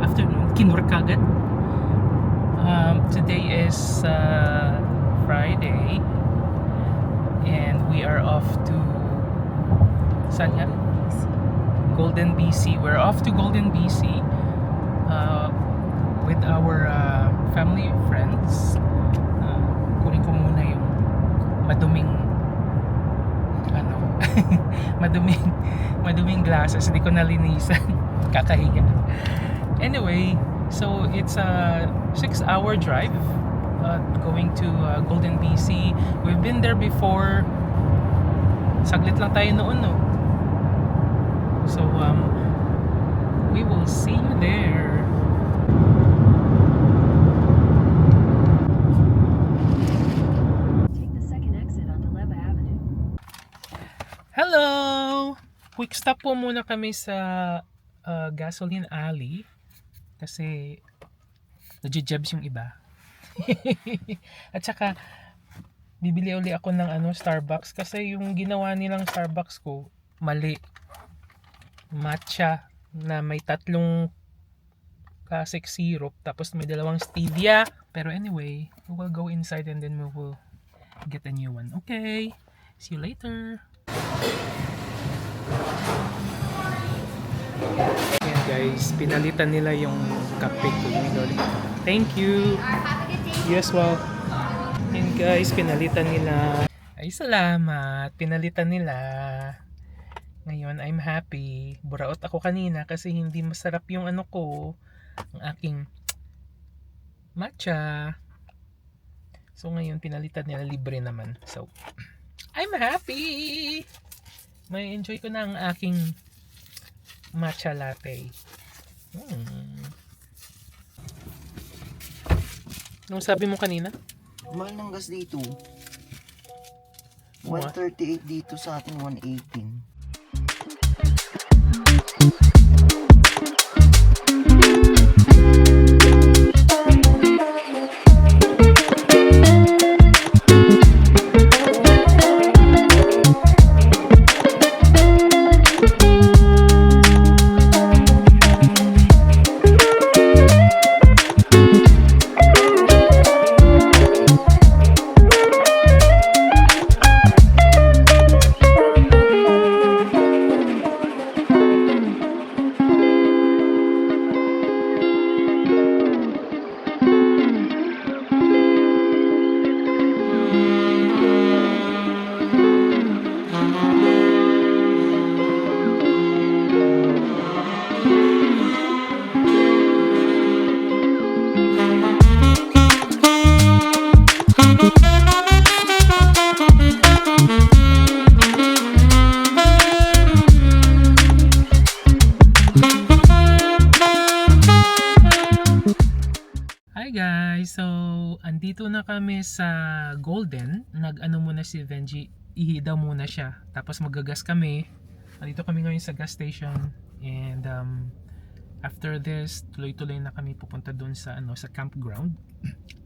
afternoon. Kinurk agad. Today is Friday and we are off to saan yan? Golden BC. We're off to Golden BC with our family friends. Kunin ko muna yung maduming maduming glasses. Hindi ko nalinisan. Kakahiya. Anyway, so it's a 6-hour drive going to Golden BC. We've been there before. Saglit lang tayo noon, no? So we will see you there. Take the second exit onto Leva Avenue. Hello! Quick stop po muna kami sa gasoline alley kasi nadjejebs yung iba. At saka bibili uli ako ng Starbucks kasi yung ginawa nilang Starbucks ko mali. Matcha na may 3 classic syrup tapos may 2 stevia. Pero anyway, we will go inside and then we will get a new one. Okay, see you later. Ayan guys, pinalitan nila yung kape ko. Thank you. Yes, well. Ayan guys, pinalitan nila. Ay, salamat. Pinalitan nila. Ngayon, I'm happy. Buraot ako kanina kasi hindi masarap yung ang aking matcha. So ngayon, pinalitan nila, libre naman. So, I'm happy! May enjoy ko na ang aking matcha latte. Anong sabi mo kanina? Mahal ng gas dito. What? 138 dito sa ating 118. Hi guys! So, andito na kami sa Golden. Nag-ano muna si Benji, ihidaw muna siya. Tapos magagas kami. Andito kami ngayon sa gas station. And after this, tuloy-tuloy na kami pupunta doon sa sa campground.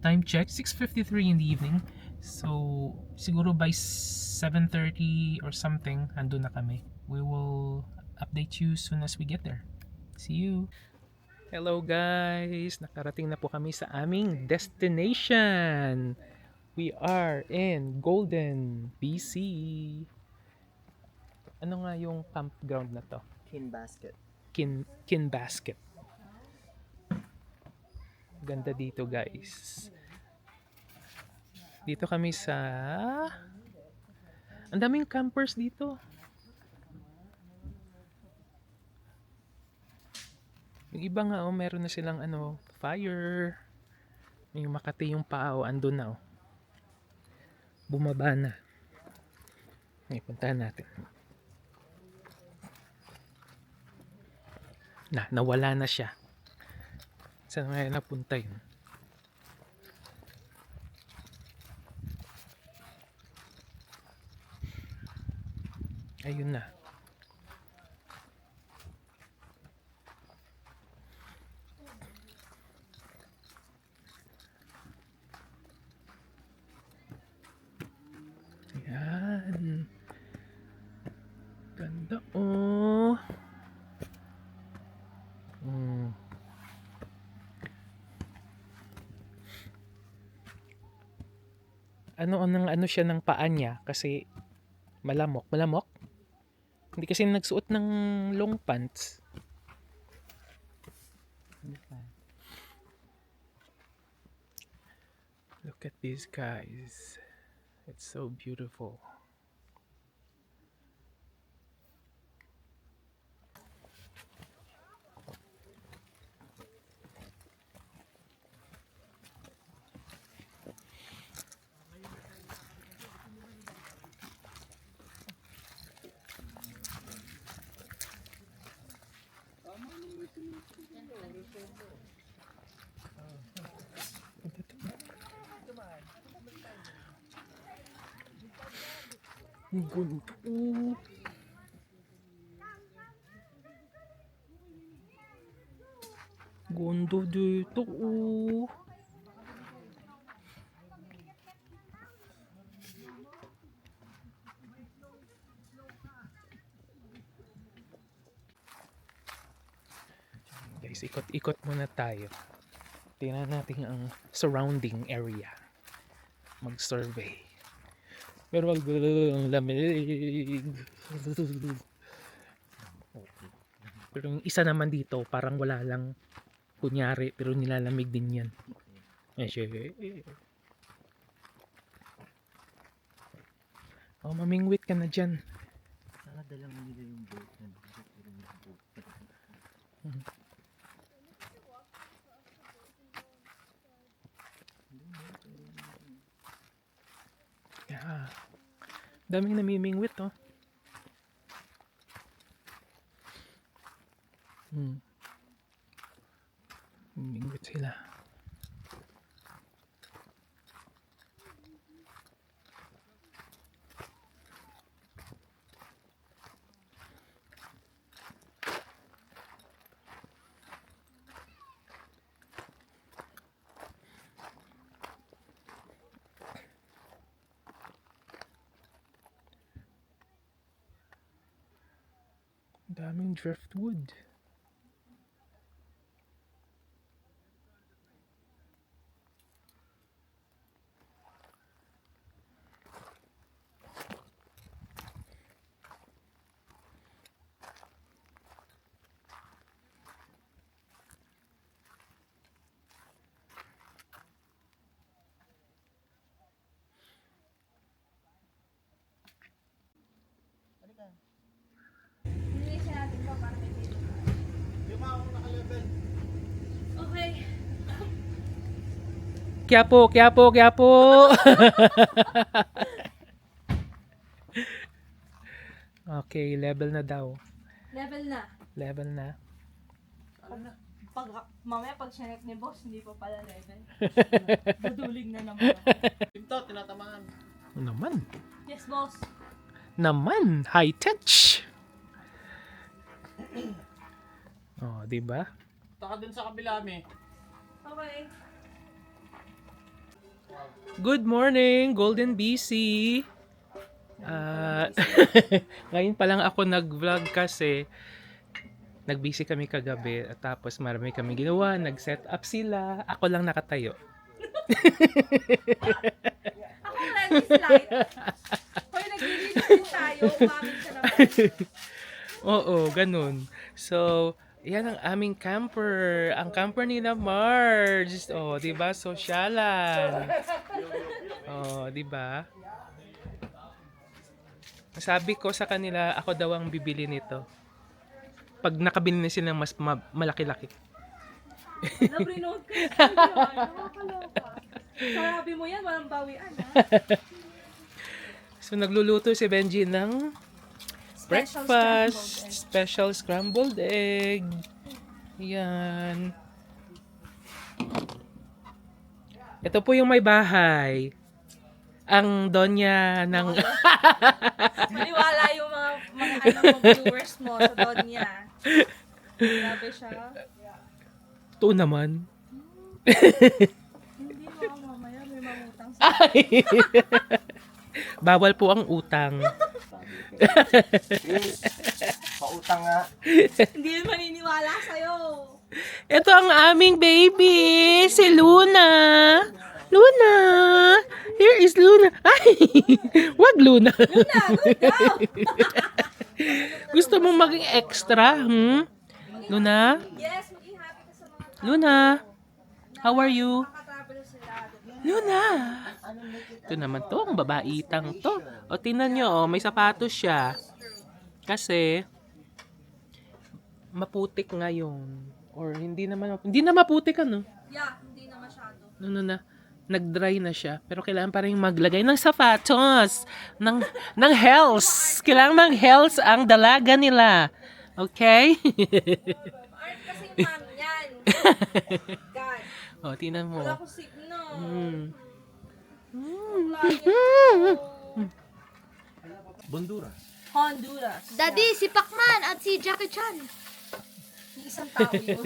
Time check, 6:53 in the evening. So, siguro by 7:30 or something, andun na kami. We will update you soon as we get there. See you! Hello guys! Nakarating na po kami sa aming destination. We are in Golden, BC. Ano nga yung campground na to? Kin basket. Kin Basket. Ganda dito guys. Dito kami sa... Ang daming campers dito. Yung iba nga meron na silang fire. Yung Makati yung paa andun na Bumaba na. Ngayon, puntahan natin. Nawala na siya. Saan nga napunta yun? Ayun na. Ayan. Ganda ano siya ng paa niya kasi malamok. Malamok? Hindi kasi nagsuot ng long pants. Look at these guys. It's so beautiful. Ang ganda. Ganda dito. Guys, ikot-ikot muna tayo. Tingnan natin ang surrounding area. Mag-survey. Pero ang lamig. Pero yung isa naman dito, parang wala lang kunyari, pero nilalamig din yan. Oh, mamingwit ka na dyan. Sana dalang nila yung boat na Yeah. Daming namimingwit, oh. Mingwit sila. Daming driftwood. Okay. Quiapo, Quiapo, Quiapo. Okay, level na daw. Level na. Level na. Mamaya pag sinek ni boss, hindi pa pala level. Madulig na naman. Ito, tinatamaan. Naman. Yes, boss. Naman, high touch. Oh, di ba? Taka dun sa kabila, me. Okay. Good morning, Golden BC. Ngayon pa lang ako nag-vlog kasi nag-busy kami kagabi at tapos marami kami ginawa, nag-set up sila. Ako lang nakatayo. Ako ready slide. Hoy, nag-release din tayo. Umamin ka naman. Oo, ganun. So, yan ang aming camper. Ang camper ni na Marge. Oh, 'di ba? Sosyalan. Oh, 'di ba? Sabi ko sa kanila, ako daw ang bibili nito. Pag nakabili na sila ng mas malaki-laki. Nabrinote ka. Nakakaloka. Sabi mo yan, walang bawian, ha? So, nagluluto si Benji ng breakfast. Special scrambled egg. Yan. Ito po yung may bahay. Ang donya ng... Maniwala yung mga viewers mo sa Donya. Grabe siya. Ito naman. Hindi mo mamaya may mamutang sa... Bawal po ang utang. Pautang nga. Hindi maniniwala sa'yo. Ito ang aming baby, si Luna. Luna, here Where is Luna? Ay! Wag Luna. Luna, good daw. Gusto mo maging extra? Luna? Yes, maging happy ka sa mga tao. Luna? How are you? Makatravel sila. Luna! Ito naman to, ang babaitang to. O, tingnan nyo, may sapatos siya. Kasi, maputik ngayon. Or hindi na maputik ano. Yeah, hindi na masyado. Nag-dry na siya. Pero kailangan pa rin maglagay ng sapatos. Ng health. Kailangan ng health ang dalaga nila. Okay? Art kasing ma'am yan. God. O, tingnan mo. Wala ko signal. Honduras. Daddy, si Pacman at si Jackie Chan. Yung isang tao yun.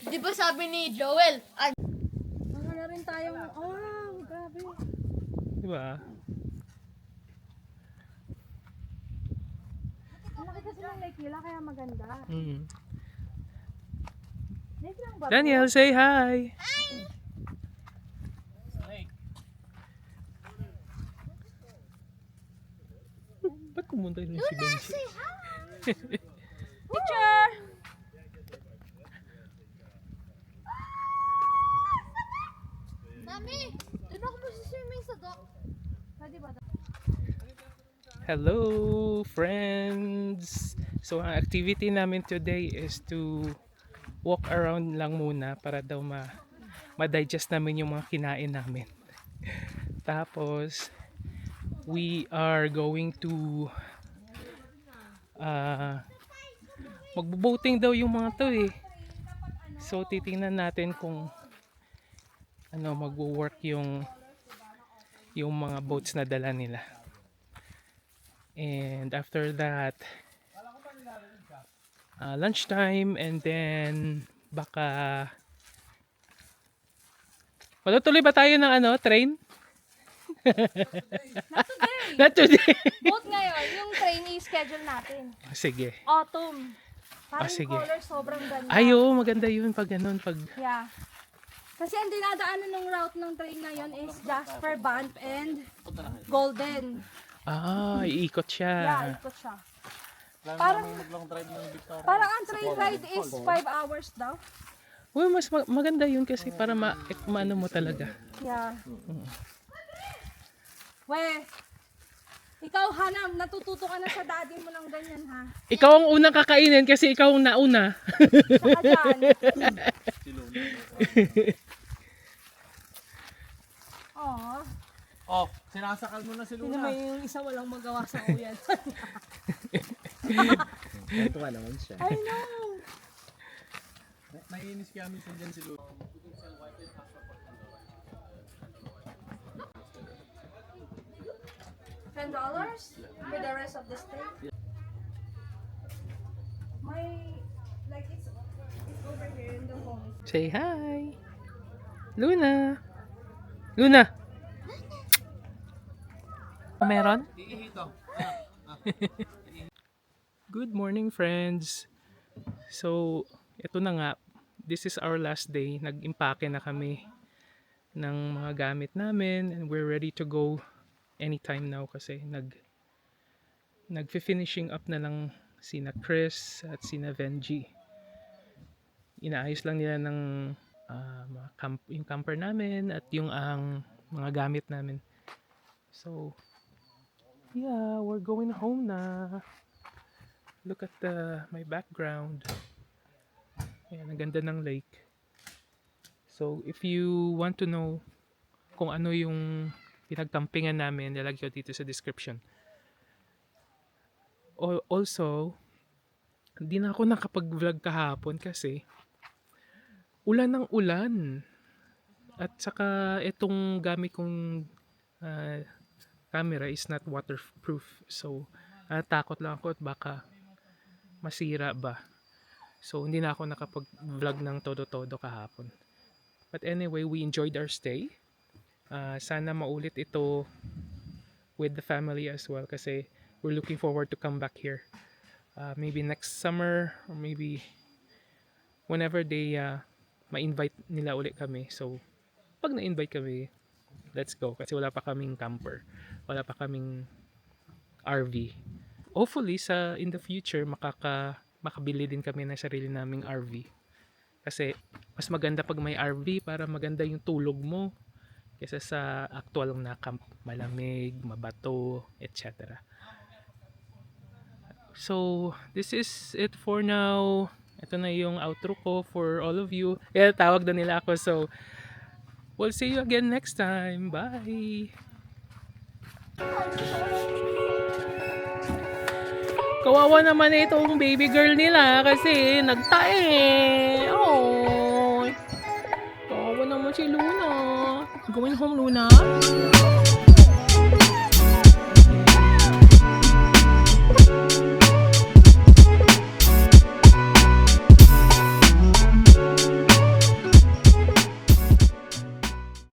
Di ba sabi ni Joel? Mga na rin tayong, grabe. Diba? Malaki kasi ng lake nila, kaya maganda. Lake lang ba? Daniel, say hi! Ba't pumunta yun si Benji? Picture! Mami, doon ako mag-swimming sa dock. Pwede ba? Hello, friends! So, ang activity namin today is to walk around lang muna para daw ma-digest namin yung mga kinain namin. Tapos, we are going to magbo-boating daw yung mga to eh. So, titingnan natin kung magwo-work yung mga boats na dala nila. And after that, lunchtime, and then baka tuloy ba tayo ng train? Not today. Boat ngayon, yung train schedule natin. Sige. Autumn. Parang sige. color sobrang ganda. Ay, oo, maganda yun pag ganun. Yeah. Kasi ang dinadaanan ng route ng train ngayon is Jasper, Banff, and Golden. Iikot siya. Yeah, ikot siya. Parang ang train ride is 5 hours daw. Well, mas maganda yun kasi para maano mo talaga. Yeah. Ikaw, Hanam, natututo ka na sa daddy mo ng ganyan, ha? Ikaw ang unang kakainin kasi ikaw ang nauna. Saka dyan. Aww. Oh, sinasakal mo na si Sino Luna. may yung isa walang magawa sa uyan? Ito ka naman siya. I know. Naiinis kaya minsan dyan si Luna. $10 for the rest of the stay? It's over here in the home. Say hi. Luna. Luna. Meron? Good morning, friends. So, ito na nga. This is our last day. Nag-impake na kami ng mga gamit namin and we're ready to go anytime now kasi nag-finishing up na lang sina Chris at sina Venji. Inaayos lang nila ng yung camper namin at yung mga gamit namin. So, yeah, we're going home na. Look at my background. Ayan, ang ganda ng lake. So, if you want to know kung ano yung pinagcampingan namin, nilagay ko dito sa description. Also, hindi na ako nakapag-vlog kahapon kasi ulan ng ulan. At saka itong gamit kong camera is not waterproof. So, takot lang ako at baka masira ba. So, hindi na ako nakapag-vlog ng todo-todo kahapon. But anyway, we enjoyed our stay. Sana maulit ito with the family as well kasi we're looking forward to come back here. Maybe next summer or maybe whenever they ma-invite nila ulit kami. So, pag na-invite kami, let's go. Kasi wala pa kaming camper. Wala pa kaming RV. Hopefully, in the future, makabili din kami ng sarili naming RV. Kasi, mas maganda pag may RV para maganda yung tulog mo kaysa sa actual na camp. Malamig, mabato, etc. So, this is it for now. Ito na yung outro ko for all of you. Tawag na nila ako. So, we'll see you again next time. Bye! Kawawa naman itong baby girl nila kasi nagtae. Oh, kawawa naman si Luna. Going home, Luna.